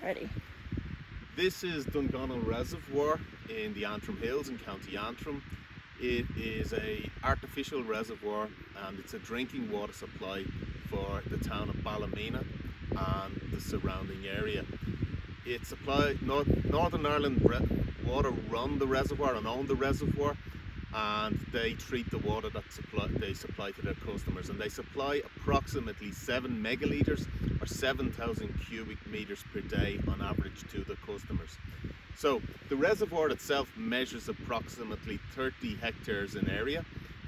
Ready. This is Dungonnel Reservoir in the Antrim Hills in County Antrim. It is an artificial reservoir and it's a drinking water supply for the town of Ballymena and the surrounding area. It supplies Northern Ireland Water run the reservoir and own the reservoir, and they treat the water that they supply to their customers, and they supply approximately 7 megalitres or 7,000 cubic meters per day on average to the customers. So the reservoir itself measures approximately 30 hectares in area,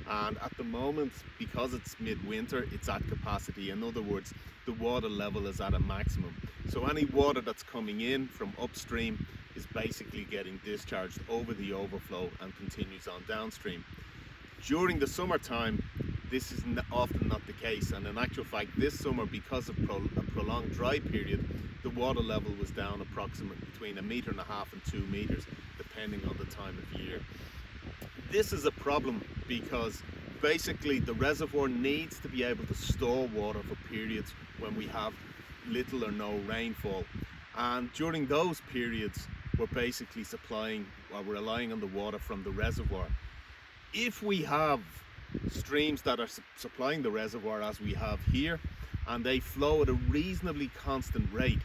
and at the moment, because it's midwinter, it's at capacity. In other words, the water level is at a maximum. So any water that's coming in from upstream is basically getting discharged over the overflow and continues on downstream. During the summertime, this is often not the case, and in actual fact this summer, because of a prolonged dry period, the water level was down approximately between 1.5 meters and 2 meters, depending on the time of year. This is a problem because basically the reservoir needs to be able to store water for periods when we have little or no rainfall, and during those periods we're basically we're relying on the water from the reservoir. If we have streams that are supplying the reservoir as we have here, and they flow at a reasonably constant rate,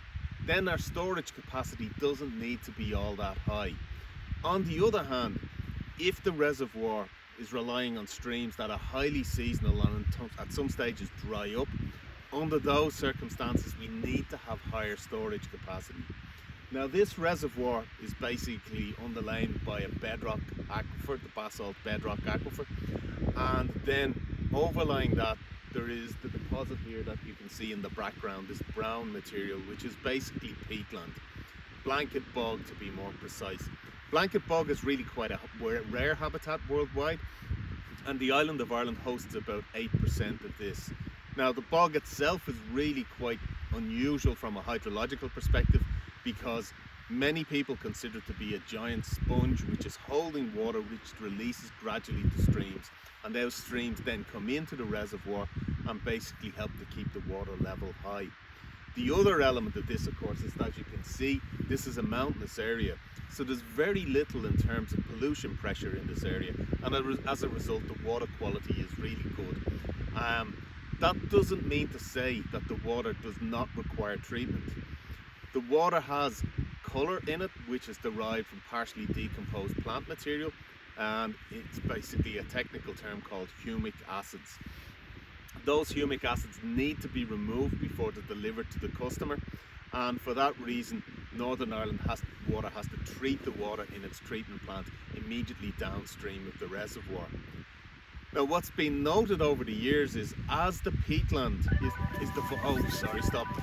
then our storage capacity doesn't need to be all that high. On the other hand, if the reservoir is relying on streams that are highly seasonal and at some stages dry up, under those circumstances we need to have higher storage capacity. Now this reservoir is basically underlain by a bedrock aquifer, the basalt bedrock aquifer, and then overlying that there is the deposit here that you can see in the background, this brown material, which is basically peatland, blanket bog to be more precise. Blanket bog is really quite a rare habitat worldwide, and the island of Ireland hosts about 8% of this. Now the bog itself is really quite unusual from a hydrological perspective, because many people consider it to be a giant sponge which is holding water which releases gradually to streams, and those streams then come into the reservoir and basically help to keep the water level high. The other element of this, of course, is that, as you can see, this is a mountainous area, so there's very little in terms of pollution pressure in this area, and as a result the water quality is really good. That doesn't mean to say that the water does not require treatment. The water has colour in it, which is derived from partially decomposed plant material, and it's basically a technical term called humic acids. Those humic acids need to be removed before they're delivered to the customer, and for that reason Northern Ireland Water has to treat the water in its treatment plant immediately downstream of the reservoir. Now what's been noted over the years is as the peatland is the... Oh, sorry, stop.